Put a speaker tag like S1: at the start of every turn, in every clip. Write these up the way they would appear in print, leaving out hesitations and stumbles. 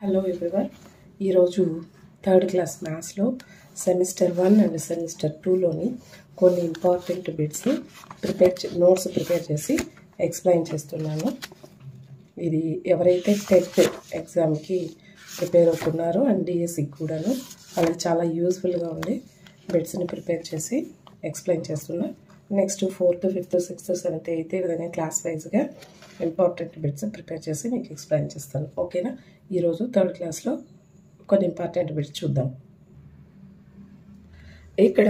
S1: Hello everyone, ఈరోజు third class మ్యాథ్స్లో semester 1 and semester 2లోని కొన్ని ఇంపార్టెంట్ బిట్స్ని నోట్స్ ప్రిపేర్ చేసి ఎక్స్ప్లెయిన్ చేస్తున్నాను. ఇది ఎవరైతే టెట్ ఎగ్జామ్కి ప్రిపేర్ అవుతున్నారో అండ్ డిఎస్సికి కూడాను వాళ్ళకి చాలా యూస్ఫుల్గా ఉండే బిట్స్ని ప్రిపేర్ చేసి ఎక్స్ప్లెయిన్ చేస్తున్నా. Next 4th, 5th, 6th, 7th, 8th ఈ విధంగా క్లాస్ వైజ్గా ఇంపార్టెంట్ బిట్స్ ప్రిపేర్ చేసి మీకు ఎక్స్ప్లెయిన్ చేస్తాను. ఓకేనా? ఈరోజు థర్డ్ క్లాస్లో కొన్ని ఇంపార్టెంట్ బిట్స్ చూద్దాం. ఇక్కడ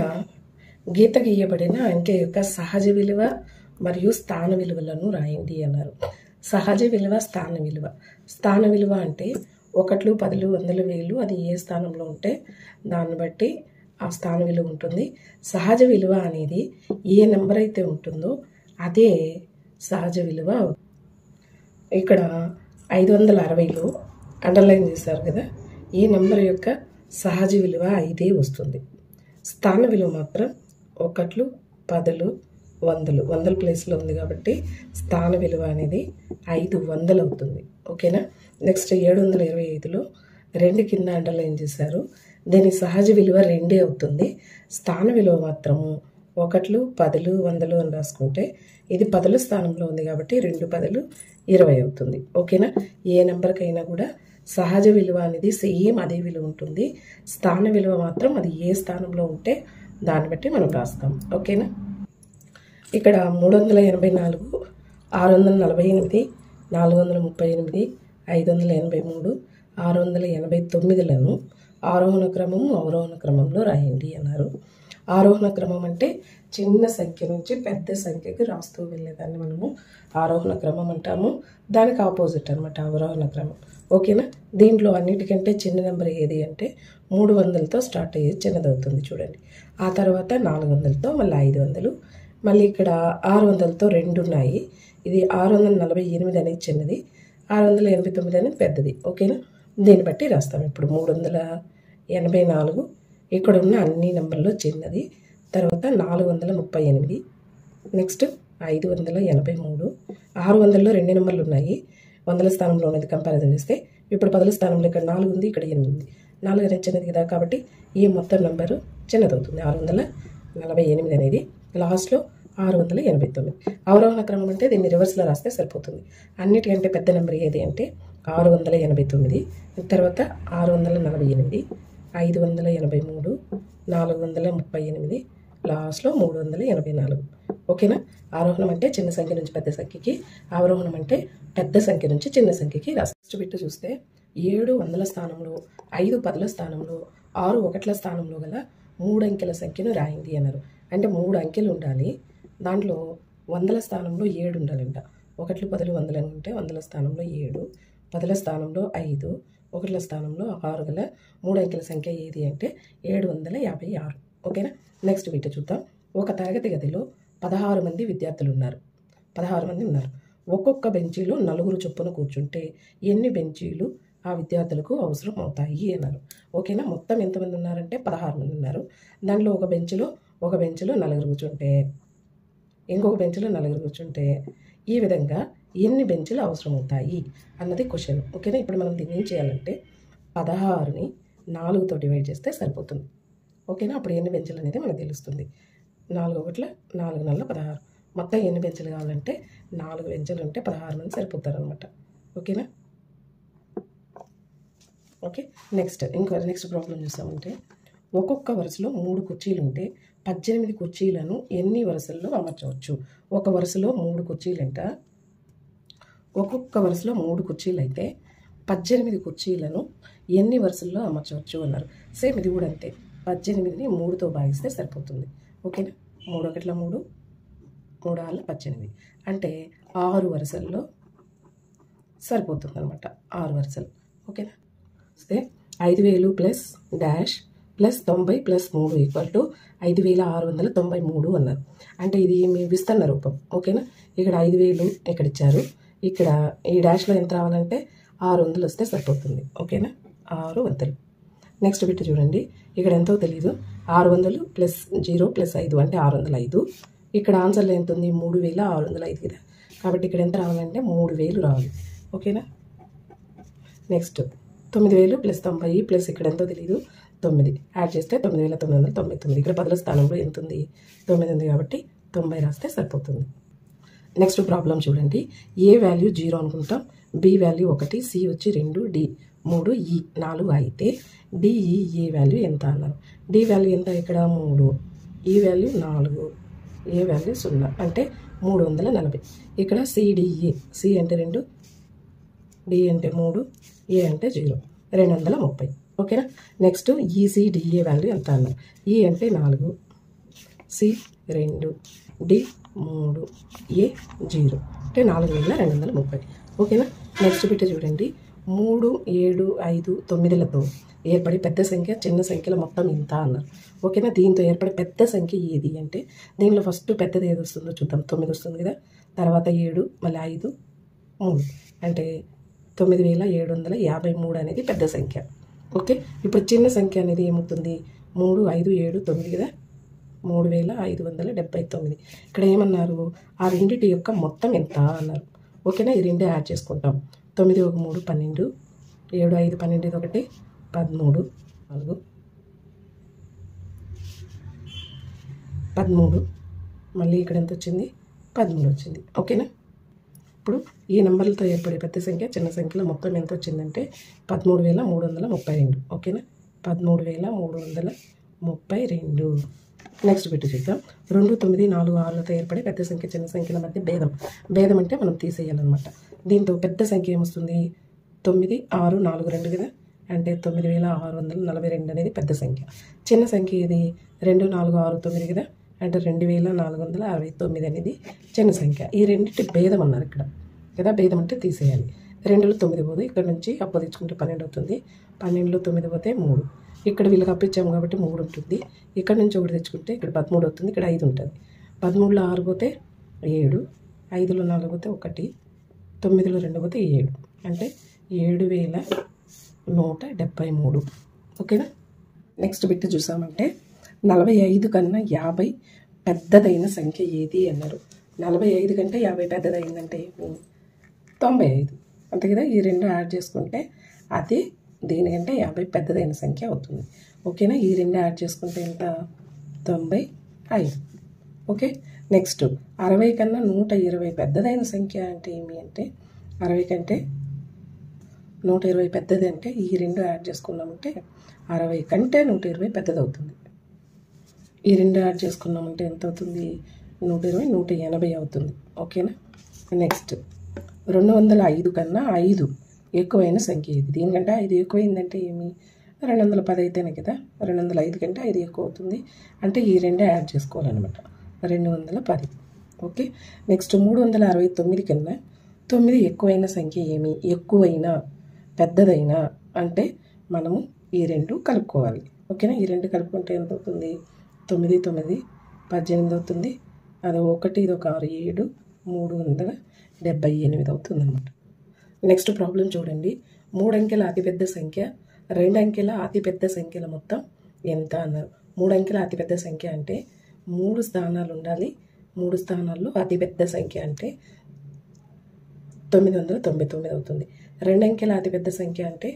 S1: గీత గీయబడిన అంకె యొక్క సహజ విలువ మరియు స్థాన విలువలను రాయండి అన్నారు. సహజ విలువ, స్థాన విలువ. స్థాన విలువ అంటే 1, 10, 100, 1000 అది ఏ స్థానంలో ఉంటే దాన్ని బట్టి ఆ స్థాన విలువ ఉంటుంది. సహజ విలువ అనేది ఏ నెంబర్ అయితే ఉంటుందో అదే సహజ విలువ. ఇక్కడ 560లో అండర్లైన్ చేశారు కదా, ఈ నెంబర్ యొక్క సహజ విలువ 5 వస్తుంది. స్థాన విలువ మాత్రం 1, 10, 100 100 ప్లేస్లో ఉంది కాబట్టి స్థాన విలువ అనేది 500 అవుతుంది. ఓకేనా? నెక్స్ట్ 725లో 2 కింద అండర్లైన్ చేశారు. దీని సహజ విలువ 2 అవుతుంది. స్థాన విలువ మాత్రము 1, 10, 100 అని రాసుకుంటే ఇది 10ల స్థానంలో ఉంది కాబట్టి 2 10 20 అవుతుంది. ఓకేనా? ఏ నెంబర్కైనా కూడా సహజ విలువ అనేది సేమ్ అదే విలువ ఉంటుంది. స్థాన విలువ మాత్రం అది ఏ స్థానంలో ఉంటే దాన్ని బట్టి మనం రాస్తాం. ఓకేనా? ఇక్కడ 384, 648, 438, 583, 689లను ఆరోహణ క్రమము, అవరోహణ క్రమంలో రాయండి అన్నారు. ఆరోహణ క్రమం అంటే చిన్న సంఖ్య నుంచి పెద్ద సంఖ్యకి రాస్తూ వెళ్ళేదాన్ని మనము ఆరోహణ క్రమం అంటాము. దానికి ఆపోజిట్ అనమాట అవరోహణ క్రమం. ఓకేనా? దీంట్లో అన్నిటికంటే చిన్న నెంబర్ ఏది అంటే 300తో స్టార్ట్ అయ్యేది చిన్నదవుతుంది. చూడండి, ఆ తర్వాత 400తో మళ్ళీ 500, మళ్ళీ ఇక్కడ 600తో 2 ఉన్నాయి. ఇది 648 అనేది చిన్నది, 689 అనేది పెద్దది. ఓకేనా? దీన్ని బట్టి రాస్తాం. ఇప్పుడు 384 ఇక్కడ ఉన్న అన్ని నెంబర్లో చిన్నది, తర్వాత 438, నెక్స్ట్ 583, 600లో 2 నెంబర్లు ఉన్నాయి. 100ల స్థానంలో ఉన్నది కంపారిజన్ చేస్తే ఇప్పుడు 10ల స్థానంలో ఇక్కడ 4 ఉంది, ఇక్కడ 8 ఉంది. 4 అనేది చిన్నది కదా కాబట్టి ఈ మొత్తం నెంబరు చిన్నదవుతుంది. 648 అనేది లాస్ట్లో 689. అవరోహణ క్రమం అంటే దీన్ని రివర్స్లో రాస్తే సరిపోతుంది. అన్నిటికంటే పెద్ద నెంబర్ ఏది అంటే 689, తర్వాత 648, 583, 438, లాస్ట్లో 384. ఓకేనా? ఆరోహణం అంటే చిన్న సంఖ్య నుంచి పెద్ద సంఖ్యకి, అవరోహణం అంటే పెద్ద సంఖ్య నుంచి చిన్న సంఖ్యకి రాస్తాం. నెక్స్ట్ బిట్ చూస్తే 7 100ల స్థానంలో, 5 10ల స్థానంలో, 6 1ల స్థానంలో గల 3 అంకెల సంఖ్యను రాయండి అన్నారు. అంటే 3 అంకెలు ఉండాలి. దాంట్లో 100ల స్థానంలో 7 ఉండాలంట. 1 10 100 అని ఉంటే 100ల స్థానంలో 7, 10ల స్థానంలో 5, 1ల స్థానంలో 6 గల 3 అంకెల సంఖ్య ఏది అంటే 756. ఓకేనా? నెక్స్ట్ బిట్ చూద్దాం. ఒక తరగతి గదిలో 16 మంది విద్యార్థులు ఉన్నారు. 16 మంది ఉన్నారు. ఒక్కొక్క బెంచీలో 4 చొప్పున కూర్చుంటే ఎన్ని బెంచీలు ఆ విద్యార్థులకు అవసరం అవుతాయి అన్నారు. ఓకేనా? మొత్తం ఎంతమంది ఉన్నారంటే 16 మంది ఉన్నారు. దానిలో ఒక బెంచ్లో 4 కూర్చుంటే, ఇంకొక బెంచ్లో 4 కూర్చుంటే ఈ విధంగా ఎన్ని బెంచ్లు అవసరం అవుతాయి అన్నది క్వశ్చన్. ఓకేనా? ఇప్పుడు మనం దీన్ని ఏం చేయాలంటే 16ని 4తో డివైడ్ చేస్తే సరిపోతుంది. ఓకేనా? అప్పుడు ఎన్ని బెంచ్లు అనేది మనకు తెలుస్తుంది. 4 1 4 4 16. మొత్తం ఎన్ని బెంచ్లు కావాలంటే 4 బెంచ్లు ఉంటే 16 మంది సరిపోతారనమాట. ఓకేనా? ఓకే. నెక్స్ట్ ప్రాబ్లం చూసామంటే ఒక్కొక్క వరుసలో 3 కుర్చీలు ఉంటే 18 కుర్చీలను ఎన్ని వరుసల్లో అమర్చవచ్చు? ఒక వరుసలో 3 కుర్చీలంట. ఒక్కొక్క వరుసలో 3 కుర్చీలు అయితే 18 కుర్చీలను ఎన్ని వరుసల్లో అమర్చవచ్చు అన్నారు. సేమ్ ఇది కూడా అంతే. 18ని 3తో భాగిస్తే సరిపోతుంది. ఓకేనా? 3 1 3, 3 6 18 అంటే 6 వరుసల్లో సరిపోతుంది అనమాట. 6 వరుసలు. ఓకేనా? వస్తే 5000 plus dash plus 90 plus 3 equal to 5693 అన్నారు. అంటే ఇది మీ విస్తరణ రూపం. ఓకేనా? ఇక్కడ 5000 ఇక్కడ ఇచ్చారు. ఇక్కడ ఈ డాష్లో ఎంత రావాలంటే 600 వస్తే సరిపోతుంది. ఓకేనా? 600. నెక్స్ట్ బిట్ చూడండి. ఇక్కడ ఎంతో తెలీదు. 600 ప్లస్ 0 ప్లస్ 5 అంటే 605. ఇక్కడ ఆన్సర్లో ఎంత ఉంది? 3605 కదా. కాబట్టి ఇక్కడ ఎంత రావాలంటే 3000 రావాలి. ఓకేనా? నెక్స్ట్ 9000 ప్లస్ 90 ప్లస్ ఇక్కడ ఎంతో తెలియదు 9 యాడ్ చేస్తే 9999. ఇక్కడ 10ల స్థానంలో ఎంత ఉంది? 9 ఉంది కాబట్టి 90 రాస్తే సరిపోతుంది. నెక్స్ట్ ప్రాబ్లం చూడండి. ఏ వాల్యూ 0 అనుకుంటాం, బి వాల్యూ 1, సి వచ్చి 2, డి 3, ఈ 4 అయితే డిఈ ఏ వాల్యూ ఎంత అన్నారు. డి వాల్యూ ఎంత? ఇక్కడ 3, ఈ వాల్యూ 4, ఏ వాల్యూ 0 అంటే 340. ఇక్కడ సిడిఏ, సి అంటే 2, డి అంటే 3, ఏ అంటే 0, 230. ఓకేనా. నెక్స్ట్ ఈసీడిఏ వాల్యూ ఎంత అన్నారు. ఈ అంటే 4, సి 2, డి 3, ఏ 0 అంటే 4230. ఓకేనా. నెక్స్ట్ బిట్ చూడండి. 3, 7, 5, 9లతో ఏర్పడి పెద్ద సంఖ్య చిన్న సంఖ్యల మొత్తం ఇంత అన్నారు. ఓకేనా. దీంతో ఏర్పడే పెద్ద సంఖ్య ఏది అంటే దీనిలో ఫస్ట్ పెద్దది ఏది వస్తుందో చూద్దాం. 9 వస్తుంది కదా, తర్వాత 7, మళ్ళీ 5, 3 అంటే 9753 అనేది పెద్ద సంఖ్య. ఓకే. ఇప్పుడు చిన్న సంఖ్య అనేది ఏమవుతుంది? 3, 5, 7, 9 కదా, 3579. ఇక్కడ ఏమన్నారు? ఆ రెండింటి యొక్క మొత్తం ఎంత అన్నారు. ఓకేనా. ఈ రెండు యాడ్ చేసుకుంటాం. 9 1 3 12, 7 5 12 1 13 4 13, మళ్ళీ ఇక్కడ ఎంత వచ్చింది? 13 వచ్చింది. ఓకేనా. ఇప్పుడు ఈ నెంబర్లతో ఏర్పడే పెద్ద సంఖ్య చిన్న సంఖ్యలో మొత్తం ఎంత వచ్చిందంటే 13332. ఓకేనా. 13332. నెక్స్ట్ బిట్ చూద్దాం. 2 9 4 6లతో ఏర్పడే పెద్ద సంఖ్య చిన్న సంఖ్యల మధ్య భేదం. భేదం అంటే మనం తీసేయాలన్నమాట. దీంతో పెద్ద సంఖ్య ఏమొస్తుంది? 9 6 4 2 కదా, అంటే 9642 అనేది పెద్ద సంఖ్య. చిన్న సంఖ్య ఇది 2 4 6 9 కదా, అంటే 2469 అనేది చిన్న సంఖ్య. ఈ రెండింటి భేదం అన్నారు ఇక్కడ కదా. భేదం అంటే తీసేయాలి. 2లో 9 పోదు, ఇక్కడ నుంచి అప్పు తెచ్చుకుంటే 12 అవుతుంది. 12లో 9 పోతే 3, ఇక్కడ వీళ్ళకి అప్పించాము కాబట్టి 3 ఉంటుంది. ఇక్కడ నుంచి 1 తెచ్చుకుంటే ఇక్కడ 13 అవుతుంది, ఇక్కడ 5 ఉంటుంది. 13లో 6 పోతే 7, 5లో 4 పోతే 1, 9లో 2 పోతే 7, అంటే 7173. ఓకేనా. నెక్స్ట్ బిట్ చూసామంటే 45 కన్నా 50 పెద్దదైన సంఖ్య ఏది అన్నారు. 45 కంటే 50 పెద్దదైందంటే 95 అంతే కదా. ఈ రెండు యాడ్ చేసుకుంటే అది దీనికంటే 50 పెద్దదైన సంఖ్య అవుతుంది. ఓకేనా. ఈ రెండు యాడ్ చేసుకుంటే ఎంత? 95. ఓకే. నెక్స్ట్ 60 కన్నా 120 పెద్దదైన సంఖ్య అంటే ఏమి అంటే 60 కంటే 120 పెద్దది అంటే ఈ రెండు యాడ్ చేసుకున్నామంటే 60 కంటే 120 పెద్దది అవుతుంది. ఈ రెండు యాడ్ చేసుకున్నామంటే ఎంత అవుతుంది? 120 180 అవుతుంది. ఓకేనా. నెక్స్ట్ 205 కన్నా 5 ఎక్కువైన సంఖ్య ఇది. దీనికంటే 5 ఎక్కువైందంటే ఏమి? 210 అయితేనే కదా. 205 కంటే 5 ఎక్కువ అవుతుంది, అంటే ఈ రెండే యాడ్ చేసుకోవాలన్నమాట. 210. ఓకే. నెక్స్ట్ 369 కన్నా 9 ఎక్కువైన సంఖ్య ఏమి? ఎక్కువైన పెద్దదైన అంటే మనము ఈ రెండు కలుపుకోవాలి. ఓకేనా. ఈ రెండు కలుపుకుంటే ఎంత అవుతుంది? 9 9 18 అవుతుంది. అది 1 ఇది ఒక 6 7 378 అవుతుంది అనమాట. నెక్స్ట్ ప్రాబ్లం చూడండి. 3 అంకెల అతిపెద్ద సంఖ్య 2 అంకెల అతిపెద్ద సంఖ్యల మొత్తం ఎంత అన్నారు. 3 అంకెల అతిపెద్ద సంఖ్య అంటే 3 స్థానాలు ఉండాలి. 3 స్థానాల్లో అతిపెద్ద సంఖ్య అంటే 999 అవుతుంది. 2 అంకెల అతిపెద్ద సంఖ్య అంటే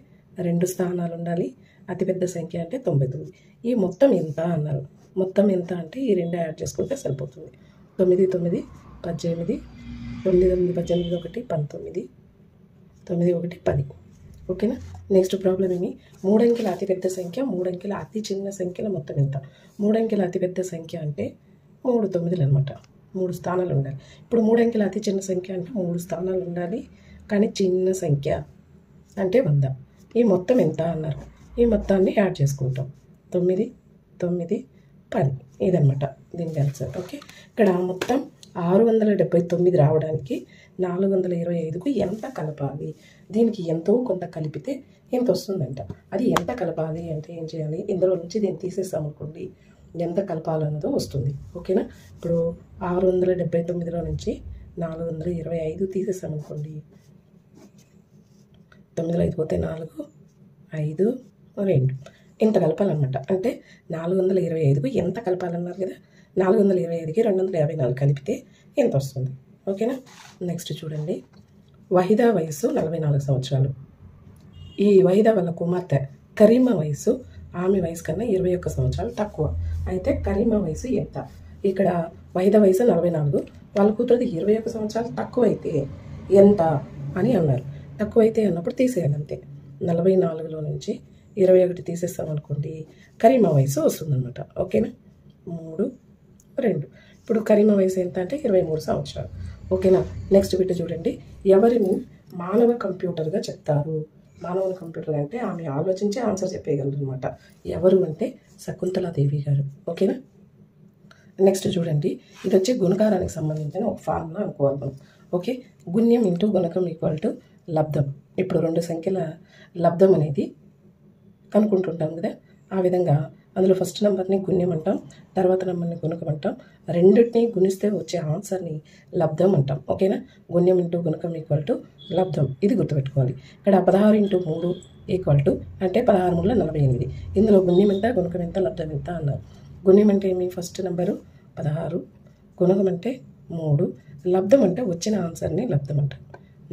S1: 2 స్థానాలు ఉండాలి. అతిపెద్ద సంఖ్య అంటే 99. ఈ మొత్తం ఎంత అన్నారు. మొత్తం ఎంత అంటే ఈ రెండు యాడ్ చేసుకుంటే సరిపోతుంది. 9 9 18 9 9 18 1 19 9 1 10. ఓకేనా. నెక్స్ట్ ప్రాబ్లం ఏమి? 3 అంకెల అతిపెద్ద సంఖ్య 3 అంకెల అతి చిన్న సంఖ్యల మొత్తం ఎంత. 3 అంకెల అతిపెద్ద సంఖ్య అంటే 3 9లు అనమాట. 3 స్థానాలు ఉండాలి. ఇప్పుడు 3 అంకెల అతి చిన్న సంఖ్య అంటే 3 స్థానాలు ఉండాలి, కానీ చిన్న సంఖ్య అంటే 100. ఈ మొత్తం ఎంత అన్నారు. ఈ మొత్తాన్ని యాడ్ చేసుకుంటాం. 9 9 10 ఇదనమాట దీనికి ఆన్సర్. ఓకే. ఇక్కడ మొత్తం 679 రావడానికి 425కు ఎంత కలపాలి. దీనికి ఎంతో కొంత కలిపితే ఎంత వస్తుందంట. అది ఎంత కలపాలి అంటే ఏం చేయాలి? ఇందులో నుంచి దీన్ని తీసేసామనుకోండి, ఎంత కలపాలన్నదో వస్తుంది. ఓకేనా. ఇప్పుడు 679లో నుంచి 425 తీసేసామనుకోండి, 9లో 5 పోతే 4 5 2 ఇంత కలపాలన్నమాట. అంటే 425కు ఎంత కలపాలన్నారు కదా. 425కి 254 కలిపితే ఎంత వస్తుంది. ఓకేనా. నెక్స్ట్ చూడండి. వహిదా వయసు 44 సంవత్సరాలు. ఈ వైద వాళ్ళ కుమార్తె కరీమ వయసు ఆమె వయసు కన్నా 21 సంవత్సరాలు తక్కువ. అయితే కరీమ వయసు ఎంత? ఇక్కడ వైద వయసు 44, వాళ్ళ కూతురుది 21 సంవత్సరాలు తక్కువైతే ఎంత అని అన్నారు. తక్కువైతే అన్నప్పుడు తీసేయాలి అంతే. 44లో నుంచి 21 తీసేస్తాం అనుకోండి, కరీమ వయసు వస్తుందన్నమాట. ఓకేనా? 3, 2. ఇప్పుడు కరీమ వయసు ఎంత అంటే 23 సంవత్సరాలు. ఓకేనా? నెక్స్ట్ బిట్ చూడండి. ఎవరిని మానవ కంప్యూటర్గా చెప్తారు? మానవ కంప్యూటర్ అంటే ఆమె ఆలోచించి ఆన్సర్ చెప్పేయగలరు అనమాట. ఎవరు అంటే శకుంతలాదేవి గారు. ఓకేనా? నెక్స్ట్ చూడండి. ఇది వచ్చి గుణకారానికి సంబంధించిన ఒక ఫార్ములా అనుకోవాలి మనం. ఓకే, గుణ్యం ఇంటూ గుణకం ఈక్వల్ టు లబ్ధం. ఇప్పుడు 2 సంఖ్యల లబ్ధం అనేది కనుక్కుంటుంటాం కదా, ఆ విధంగా అందులో ఫస్ట్ నెంబర్ని గుణ్యం అంటాం, తర్వాత నెంబర్ని గుణకం అంటాం. రెండింటిని గుణిస్తే వచ్చే ఆన్సర్ని లబ్ధం అంటాం. ఓకేనా? గుణ్యం ఇంటూ గుణకం ఈక్వల్ టు లబ్ధం. ఇది గుర్తుపెట్టుకోవాలి. ఇక్కడ 16 ఇంటూ 3 ఈక్వల్ టు అంటే 16 3 48. ఇందులో గుణ్యం ఎంత, గుణకం ఎంత, లబ్ధం ఎంత అన్నారు. గుణ్యం అంటే ఏమి? ఫస్ట్ నెంబరు 16, గుణకం అంటే 3, లబ్ధం అంటే వచ్చిన ఆన్సర్ని లబ్ధం అంటాం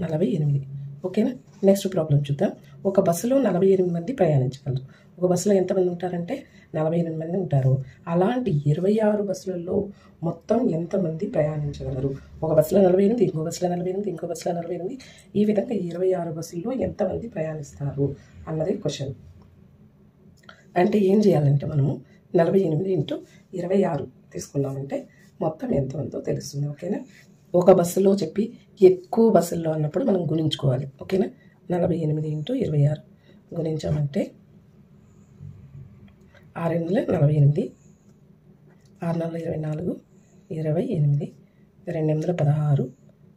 S1: 48. ఓకేనా? నెక్స్ట్ ప్రాబ్లం చూద్దాం. ఒక బస్సులో 48 మంది ప్రయాణించగలరు. ఒక బస్సులో ఎంతమంది ఉంటారంటే 48 మంది ఉంటారు. అలాంటి 26 బస్సులలో మొత్తం ఎంతమంది ప్రయాణించగలరు? ఒక బస్సులో 48, ఇంకో బస్సులో 48, ఇంకో బస్సులో 48, ఈ విధంగా 26 బస్సుల్లో ఎంతమంది ప్రయాణిస్తారు అన్నది క్వశ్చన్. అంటే ఏం చేయాలంటే మనము 48 ఇంటూ 26 తీసుకున్నామంటే మొత్తం ఎంతమందో తెలుస్తుంది. ఓకేనా? ఒక బస్సులో చెప్పి ఎక్కువ బస్సుల్లో అన్నప్పుడు మనం గుణించుకోవాలి. ఓకేనా? 48 ఇంటూ 26 గుణించామంటే 6 8 48, 6 4 24, 28, 2 8 16,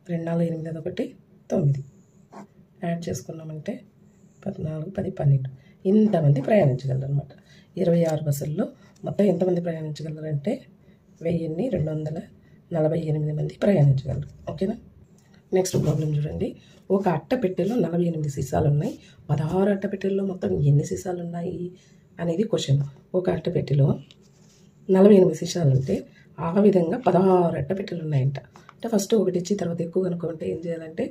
S1: 2 4 8 1 9. యాడ్ చేసుకున్నామంటే 14 10 12. ఇంతమంది ప్రయాణించగలరు అనమాట. 26 బస్సుల్లో మొత్తం ఎంతమంది ప్రయాణించగలరు అంటే 1248 మంది ప్రయాణించగలరు. ఓకేనా? నెక్స్ట్ ప్రాబ్లం చూడండి. ఒక అట్టపెట్టెలో 48 సీసాలు ఉన్నాయి. 16 అట్టపెట్టెల్లో మొత్తం ఎన్ని సీసాలు ఉన్నాయి అనేది క్వశ్చన్. ఒక అట్టపెట్టెలో 48 సీసాలు ఉంటే ఆ విధంగా 16 అట్టపెట్టెలు ఉన్నాయంట. అంటే ఫస్ట్ ఒకటి ఇచ్చి తర్వాత ఎక్కువ కనుక్కుంటే ఏం చేయాలంటే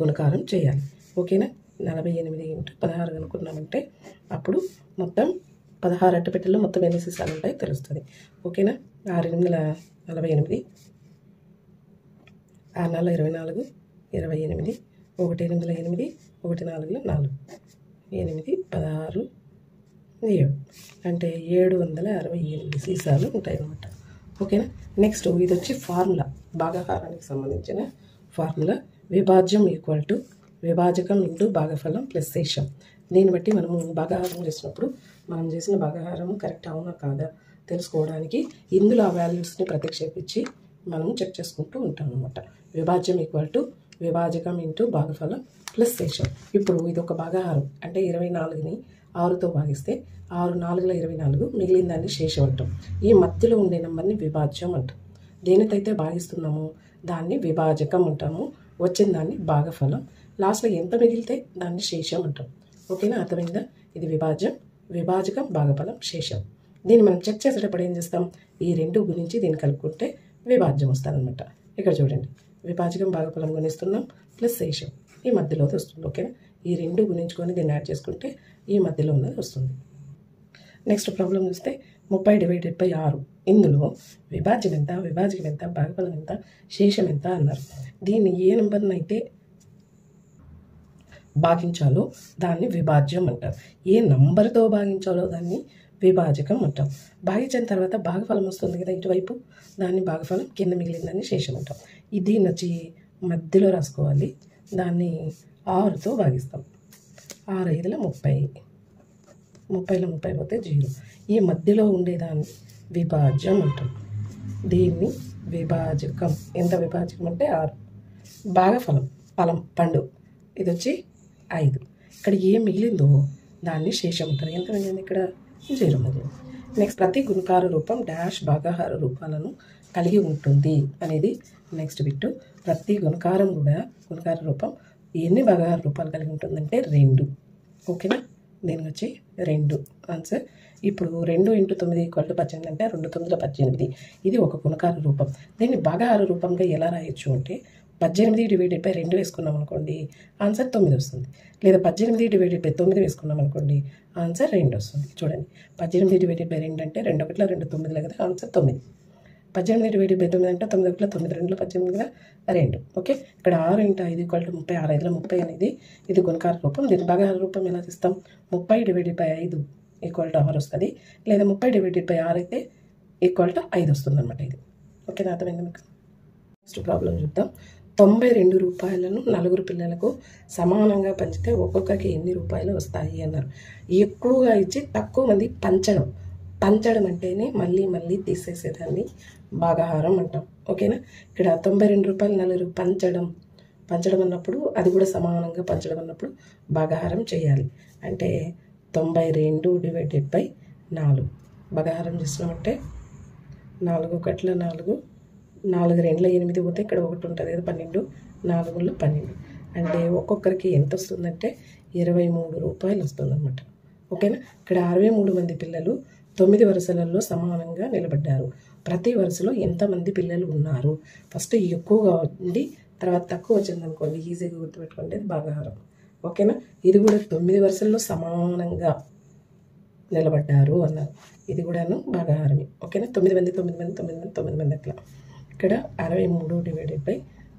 S1: గుణకారం చేయాలి. ఓకేనా? 48 ఇంటూ 16 కనుక్కున్నామంటే అప్పుడు మొత్తం 16 అట్టపెట్టెల్లో మొత్తం ఎన్ని సీసాలు ఉంటాయో తెలుస్తుంది. ఓకేనా? 6 8 48, 6 4 24, 28, 1 8 8, 1 4 4, 8 16 7 అంటే 768 సీసాలు ఉంటాయి అన్నమాట. ఓకేనా? నెక్స్ట్ ఇది వచ్చి ఫార్ములా, భాగాహారానికి సంబంధించిన ఫార్ములా. విభాజ్యం ఈక్వల్ టు విభాజకం ఇంటూ భాగఫలం ప్లస్ శేషం. దీన్ని బట్టి మనము భాగాహారం చేసినప్పుడు మనం చేసిన భాగాహారం కరెక్ట్ అవునా కాదా తెలుసుకోవడానికి ఇందులో ఆ వాల్యూస్ని ప్రతిక్షేపించి మనం చెక్ చేసుకుంటూ ఉంటాం అన్నమాట. విభాజ్యం ఈక్వల్ టు విభాజకం ఇంటూ భాగఫలం ప్లస్ శేషం. ఇప్పుడు ఇది ఒక భాగాహారం అంటే 24ని 6తో భాగిస్తే 6 4 24, మిగిలిన దాన్ని శేషం అంటాం. ఈ మధ్యలో ఉండే నెంబర్ని విభాజ్యం అంటాం. దేనికైతే భాగిస్తున్నామో దాన్ని విభాజకం అంటాము, వచ్చిన దాన్ని భాగఫలం, లాస్ట్లో ఎంత మిగిలితే దాన్ని శేషం అంటాం. ఓకేనా? అర్థమైందా? ఇది విభాజ్యం, విభాజకం, భాగఫలం, శేషం. దీన్ని మనం చెక్ చేసేటప్పుడు ఏం చేస్తాం? ఈ రెండు గురించి దీన్ని కలుపుకుంటే విభాజ్యం వస్తుందన్నమాట. ఇక్కడ చూడండి, విభాజకం భాగఫలం గుణిస్తున్నాం ప్లస్ శేషం ఈ మధ్యలో వస్తుంది. ఓకేనా? ఈ రెండు గుణించుకొని దీన్ని యాడ్ చేసుకుంటే ఈ మధ్యలో ఉన్నది వస్తుంది. నెక్స్ట్ ప్రాబ్లం చూస్తే 30/6. ఇందులో విభాజ్యం ఎంత, విభాజకం ఎంత, భాగఫలం ఎంత, శేషం ఎంత అన్నారు. దీన్ని ఏ నెంబర్ని అయితే భాగించాలో దాన్ని విభాజ్యం అంటారు. ఏ నంబర్తో భాగించాలో దాన్ని విభాజకం అంటాం. భాగించిన తర్వాత భాగఫలం వస్తుంది కదా ఇటువైపు, దాన్ని భాగఫలం, కింద మిగిలిందాన్ని శేషం అంటాం. దీన్ని వచ్చి మధ్యలో రాసుకోవాలి. దాన్ని 6తో భాగిస్తాం. 6 5 30, 30లో 30 పోతే 0. ఈ మధ్యలో ఉండేదాన్ని విభాజ్యం అంటాం. దీన్ని విభాజకం. ఎంత విభాజకం అంటే 6. భాగఫలం, ఫలం, పండు, ఇది వచ్చి 5. ఇక్కడ ఏం మిగిలిందో దాన్ని శేషం అంటారు. ఎంత మిగిలింది? ఇక్కడ 0 మిగిలింది. నెక్స్ట్ ప్రతి గుణకార రూపం డాష్ భాగాహార రూపాలను కలిగి ఉంటుంది అనేది నెక్స్ట్ బిట్టు. ప్రతి గుణకారం కూడా గుణకార రూపం ఎన్ని భాగాహార రూపాలు కలిగి ఉంటుందంటే 2. ఓకేనా? దీనికి వచ్చి 2 ఆన్సర్. ఇప్పుడు 2 × 9 = 18 అంటే 2 9 18. ఇది ఒక గుణకార రూపం. దీన్ని భాగాహార రూపంగా ఎలా రాయొచ్చు అంటే 18 డివైడెడ్ బై 2 వేసుకున్నాం అనుకోండి ఆన్సర్ 9 వస్తుంది. లేదా 18 డివైడెడ్ బై 9 వేసుకున్నాం అనుకోండి ఆన్సర్ 2 వస్తుంది. చూడండి 18 డివైడెడ్ బై 2 అంటే 2 ఒకట్ల 2 9 కదా ఆన్సర్ 9. 18 డివైడెడ్ బై 9 అంటే 9 ఒకట్ల 9 2 18 2. ఓకే, ఇక్కడ 6 × 5 = 30. 6 5 30 అనేది ఇది గుణకార రూపం. దీని భాగాహార రూపం ఎలా తీస్తాం? 30 డివైడెడ్ బై 5 = 6 వస్తుంది. లేదా 30 డివైడెడ్ బై 6 అయితే = 5 వస్తుంది అనమాట. ఇది ఓకేనా, అర్థమైంది మీకు? నెక్స్ట్ ప్రాబ్లం చూద్దాం. 92 రూపాయలను 4 పిల్లలకు సమానంగా పంచితే ఒక్కొక్కరికి ఎన్ని రూపాయలు వస్తాయి అన్నారు. ఎక్కువగా ఇచ్చి తక్కువ మంది పంచడం. పంచడం అంటేనే మళ్ళీ మళ్ళీ తీసేసేదాన్ని భాగాహారం అంటాం. ఓకేనా, ఇక్కడ 92 రూపాయలు 4 పంచడం అన్నప్పుడు అది కూడా సమానంగా పంచడం అన్నప్పుడు భాగాహారం చేయాలి. అంటే 92 డివైడెడ్ బై 4 భాగాహారం చేసినామంటే 4 ఒకట్ల 4, 4 2 8 పోతే ఇక్కడ 1 ఉంటుంది కదా 12, 4 12. అంటే ఒక్కొక్కరికి ఎంత వస్తుందంటే 23 రూపాయలు వస్తుందన్నమాట. ఓకేనా, ఇక్కడ 63 మంది పిల్లలు 9 వరుసలలో సమానంగా నిలబడ్డారు. ప్రతి వరుసలో ఎంతమంది పిల్లలు ఉన్నారు? ఫస్ట్ ఎక్కువగా ఉండి తర్వాత తక్కువ వచ్చింది అనుకోండి ఈజీగా గుర్తుపెట్టుకుంటే భాగాహారం. ఓకేనా, ఇది కూడా 9 వరుసల్లో సమానంగా నిలబడ్డారు అన్నారు. ఇది కూడాను భాగాహారమే. ఓకేనా, 9 మంది 9 మంది 9 మంది 9 మంది అట్లా. ఇక్కడ 63 డివైడెడ్ బై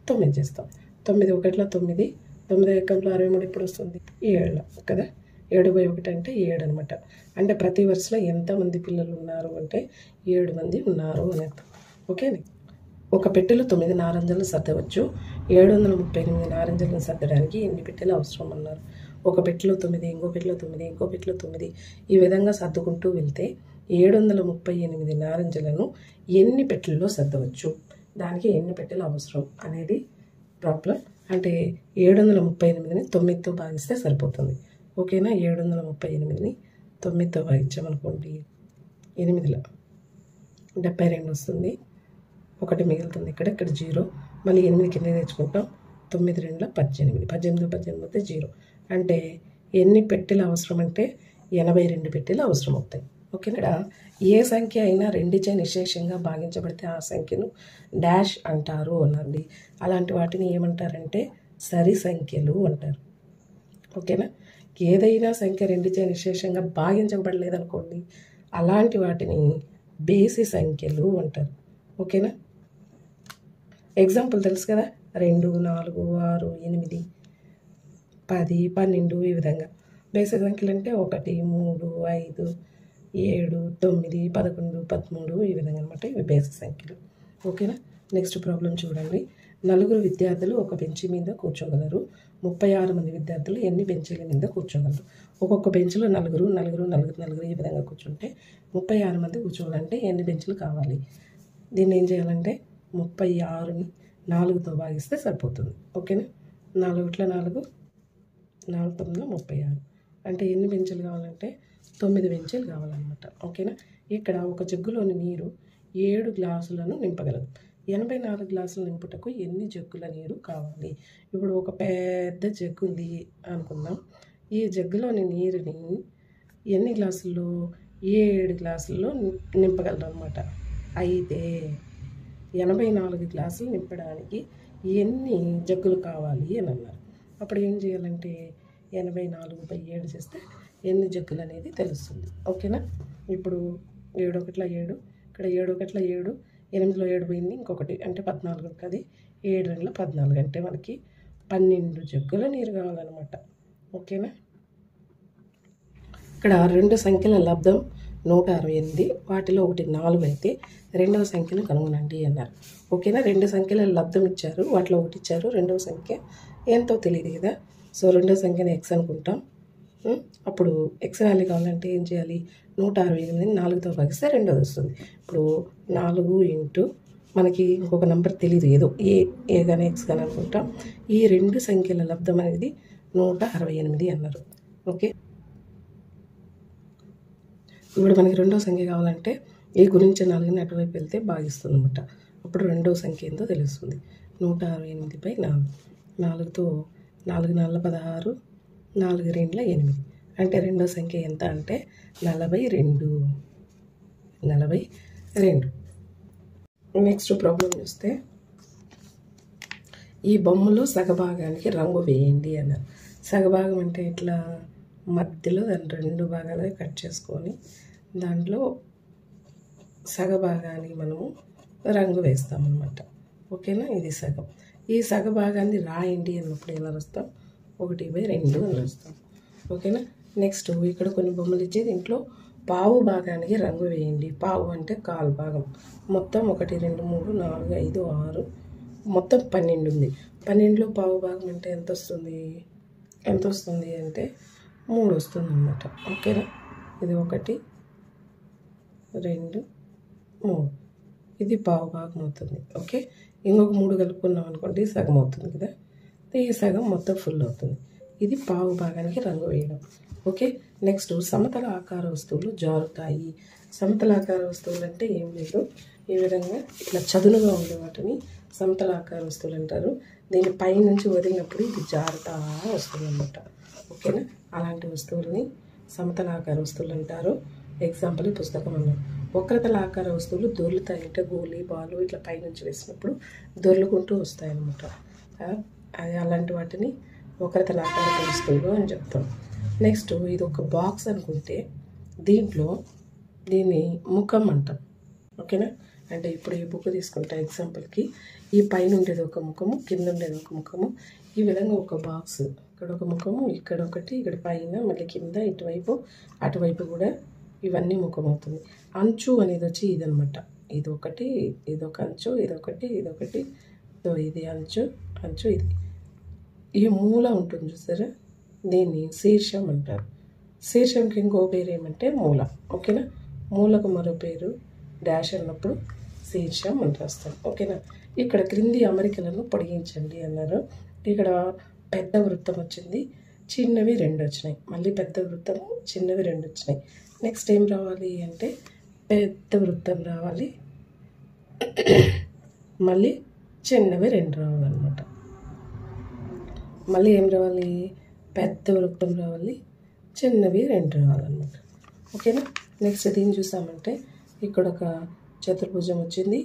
S1: 9 చేస్తాం. 9 ఒకట్ల 9, 9 ఎక్కంలో 63 ఎప్పుడు వస్తుంది? 7 కదా. 7 బై 1 అంటే 7 అనమాట. అంటే ప్రతి వరుసలో ఎంతమంది పిల్లలు ఉన్నారు అంటే 7 మంది ఉన్నారు అని అర్థం. ఓకే, ఒక పెట్టెలో 9 నారింజలను సర్దవచ్చు. 738 నారింజలను సర్దడానికి ఎన్ని పెట్టెలు అవసరం అన్నారు. ఒక పెట్టెలో 9, ఇంకో పెట్టెలో 9, ఇంకో పెట్టెలో 9, ఈ విధంగా సర్దుకుంటూ వెళ్తే 738 నారింజలను ఎన్ని పెట్టెల్లో సర్దవచ్చు, దానికి ఎన్ని పెట్టెలు అవసరం అనేది ప్రాబ్లం. అంటే 738ని 9తో భాగిస్తే సరిపోతుంది. ఓకేనా, 738ని 9తో భాగించామనుకోండి 8లో 72 వస్తుంది. 1 మిగులుతుంది ఇక్కడ 0. మళ్ళీ 8 కింద తెచ్చుకుంటాం. 9 2 18, 18 అయితే 0. అంటే ఎన్ని పెట్టెలు అవసరం అంటే 82 పెట్టెలు అవసరం అవుతాయి. ఓకే, ఇక్కడ ఏ సంఖ్య అయినా 2చే నిశేషంగా భాగించబడితే ఆ సంఖ్యను డాష్ అంటారు అన్నారండి. అలాంటి వాటిని ఏమంటారంటే సరి సంఖ్యలు అంటారు. ఓకేనా, ఏదైనా సంఖ్య 2చే నిశేషంగా భాగించబడలేదనుకోండి అలాంటి వాటిని బేసి సంఖ్యలు అంటారు. ఓకేనా, ఎగ్జాంపుల్ తెలుసు కదా, 2 4 6 8 10 12 ఈ విధంగా. బేసి సంఖ్యలు అంటే 1 3 5 7 9 11 13 ఈ విధంగా అనమాట. ఇవి బేసి సంఖ్యలు. ఓకేనా, నెక్స్ట్ ప్రాబ్లం చూడండి. 4 విద్యార్థులు ఒక బెంచి మీద కూర్చోగలరు. 36 మంది విద్యార్థులు ఎన్ని బెంచీల మీద కూర్చోగలరు? ఒక్కొక్క బెంచ్లో 4 ఈ విధంగా కూర్చుంటే 36 మంది కూర్చోవాలంటే ఎన్ని బెంచ్లు కావాలి? దీన్ని ఏం చేయాలంటే 36ని 4తో భాగిస్తే సరిపోతుంది. ఓకేనా, 4 ఒకట్ల 4, 4 9 36. అంటే ఎన్ని బెంచీలు కావాలంటే 9 బెంచీలు కావాలన్నమాట. ఓకేనా, ఇక్కడ ఒక జగ్గులోని నీరు 7 గ్లాసులను నింపగలదు. 84 గ్లాసులు నింపుటకు ఎన్ని జగ్గుల నీరు కావాలి? ఇప్పుడు ఒక పెద్ద జగ్గు ఉంది అనుకుందాం. ఈ జగ్గులోని నీరుని ఎన్ని గ్లాసుల్లో? 7 గ్లాసుల్లో నింపగలరు అనమాట. అయితే 84 గ్లాసులు నింపడానికి ఎన్ని జగ్గులు కావాలి అని అన్నారు. అప్పుడు ఏం చేయాలంటే 84/7 చేస్తే ఎన్ని జగ్గులు అనేది తెలుస్తుంది. ఓకేనా, ఇప్పుడు 7 ఒకట్ల 7, ఇక్కడ 7 ఒకట్ల 7, 8లో 7 పోయింది, ఇంకొకటి అంటే 14 ఉంటుంది. 7 2 14 అంటే మనకి 12 జగ్గుల నీరు కావాలన్నమాట. ఓకేనా, ఇక్కడ 2 సంఖ్యల లబ్ధం 168, వాటిలో ఒకటి 4 అయితే రెండవ సంఖ్యను కనుగొనండి అన్నారు. ఓకేనా, 2 సంఖ్యల లబ్ధం ఇచ్చారు, వాటిలో ఒకటి ఇచ్చారు, రెండవ సంఖ్య ఎంతో తెలియదు కదా. సో రెండవ సంఖ్యను x అనుకుంటాం. అప్పుడు x వాల్యూ కావాలంటే ఏం చేయాలి? 168ని 4తో భాగిస్తే రెండోది వస్తుంది. ఇప్పుడు 4 ఇంటూ మనకి ఇంకొక నెంబర్ తెలియదు, ఏదో ఏ కానీ x కానీ అనుకుంటాం. ఈ 2 సంఖ్యల లబ్ధం అనేది 168 అన్నారు. ఓకే, ఇప్పుడు మనకి రెండవ సంఖ్య కావాలంటే ఈ గురించి 4ని అటువైపు వెళ్తే భాగిస్తుంది అనమాట. అప్పుడు రెండవ సంఖ్య ఏందో తెలుస్తుంది. 168/4, 4తో 4 4 16, 4 2 8. అంటే రెండో సంఖ్య ఎంత అంటే 42. నెక్స్ట్ ప్రాబ్లం చూస్తే ఈ బొమ్మలో సగభాగానికి రంగు వేయండి అన్నారు. సగభాగం అంటే ఇట్లా మధ్యలో దాన్ని 2 భాగాలుగా కట్ చేసుకొని దాంట్లో సగభాగానికి మనము రంగు వేస్తామన్నమాట. ఓకేనా? ఇది సగం. ఈ సగభాగాన్ని రాయండి అన్నప్పుడు ఎలా రాస్తాం? 1/2 అని రాస్తాం. ఓకేనా? నెక్స్ట్ ఇక్కడ కొన్ని బొమ్మలు ఇచ్చి దీంట్లో పావు భాగానికి రంగు వేయండి. పావు అంటే కాలు భాగం. మొత్తం 1 2 3 4 5 6 మొత్తం 12 ఉంది. 12లో పావు భాగం అంటే ఎంత వస్తుంది అంటే 3 వస్తుంది అన్నమాట. ఓకేనా? ఇది 1 2 3 ఇది పావు భాగం అవుతుంది. ఓకే, ఇంకొక 3 కలుపుకున్నాం అనుకోండి సగం అవుతుంది కదా. ఈ సగం మొత్తం ఫుల్ అవుతుంది. ఇది పావు భాగానికి రంగు వేయడం. ఓకే, నెక్స్ట్ సమతల ఆకార వస్తువులు జారుతాయి. సమతల ఆకార వస్తువులు అంటే ఏం లేదు, ఈ విధంగా ఇట్లా చదునుగా ఉండే వాటిని సమతల ఆకార వస్తువులు అంటారు. దీని పైనుంచి వదిలినప్పుడు ఇది జారుతా వస్తుంది అన్నమాట. ఓకేనా? అలాంటి వస్తువుల్ని సమతల ఆకార వస్తువులు అంటారు. ఎగ్జాంపుల్ ఈ పుస్తకం అన్నాం. వక్రతల ఆకార వస్తువులు దొర్లుతాయి అంటే గోళీ బాలు ఇట్లా పైనుంచి వేసినప్పుడు దొర్లుకుంటూ వస్తాయి అన్నమాట. అది అలాంటి వాటిని వక్రతల ఆకార వస్తువులు అని చెప్తాం. నెక్స్ట్ ఇది ఒక బాక్స్ అనుకుంటే దీన్ని ముఖం అంటాం. ఓకేనా? అంటే ఇప్పుడు ఈ బుక్ తీసుకుంటా ఎగ్జాంపుల్కి, ఈ పైన ఉండేది ఒక ముఖము, కింద ఉండేది ఒక ముఖము. ఈ విధంగా ఒక బాక్స్, ఇక్కడ ఒక ముఖము, ఇక్కడ ఒకటి, ఇక్కడ పైన, మళ్ళీ కింద, ఇటువైపు అటువైపు కూడా ఇవన్నీ ముఖం అవుతుంది. అంచు అనేది వచ్చి ఇదనమాట. ఇదొకటి, ఇదొక అంచు, ఇదొకటి, ఇదొకటి, ఇది అంచు, ఇది. ఈ మూల ఉంటుంది చూసారా, దీన్ని శీర్షం అంటారు. శీర్షంకి ఇంకో పేరు ఏమంటే మూల. ఓకేనా? మూలకు మరో పేరు డాష్ అన్నప్పుడు శీర్షం అని రాస్తాం. ఓకేనా? ఇక్కడ క్రింది అమరికలను పొడిగించండి అన్నారు. ఇక్కడ పెద్ద వృత్తం వచ్చింది, చిన్నవి 2 వచ్చినాయి. మళ్ళీ పెద్ద వృత్తము, చిన్నవి 2 వచ్చినాయి. నెక్స్ట్ ఏం రావాలి అంటే పెద్ద వృత్తం రావాలి, మళ్ళీ చిన్నవి 2 రావాలన్నమాట. మళ్ళీ ఏం రావాలి? పెద్ద వృత్తం రావాలి, చిన్నవి 2 రావాలన్నమాట. ఓకేనా? నెక్స్ట్ దీన్ని చూసామంటే ఇక్కడ ఒక చతుర్భుజం వచ్చింది,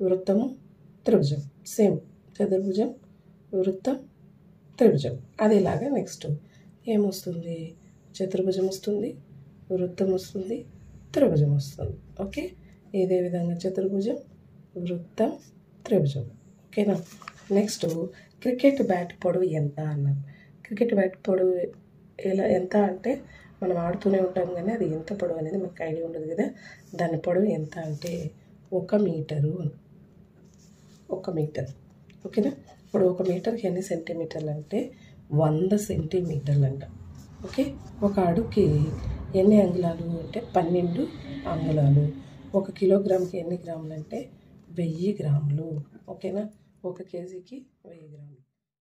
S1: వృత్తము, త్రిభుజం. సేమ్ చతుర్భుజం, వృత్తం, త్రిభుజం. అదేలాగా నెక్స్ట్ ఏమొస్తుంది? చతుర్భుజం వస్తుంది, వృత్తం వస్తుంది, త్రిభుజం వస్తుంది. ఓకే, ఇదే విధంగా చతుర్భుజం, వృత్తం, త్రిభుజం. ఓకేనా? నెక్స్ట్ క్రికెట్ బ్యాట్ పొడవు ఎంత అన్నారు. క్రికెట్ బ్యాట్ పొడవు ఎంత అంటే మనం ఆడుతూనే ఉంటాం కానీ అది ఎంత పొడవు అనేది మనకు ఐడియా ఉండదు కదా. దాని పొడవు ఎంత అంటే 1 మీటరు. 1 మీటర్. ఓకేనా? ఇప్పుడు 1 మీటర్కి ఎన్ని సెంటీమీటర్లు అంటే 100 సెంటీమీటర్లు అంట. ఓకే, ఒక అడుగుకి ఎన్ని అంగుళాలు అంటే 12 అంగుళాలు. 1 కిలోగ్రామ్కి ఎన్ని గ్రాములు అంటే 1000 గ్రాములు. ఓకేనా? 1 కేజీకి 1000 గ్రాములు.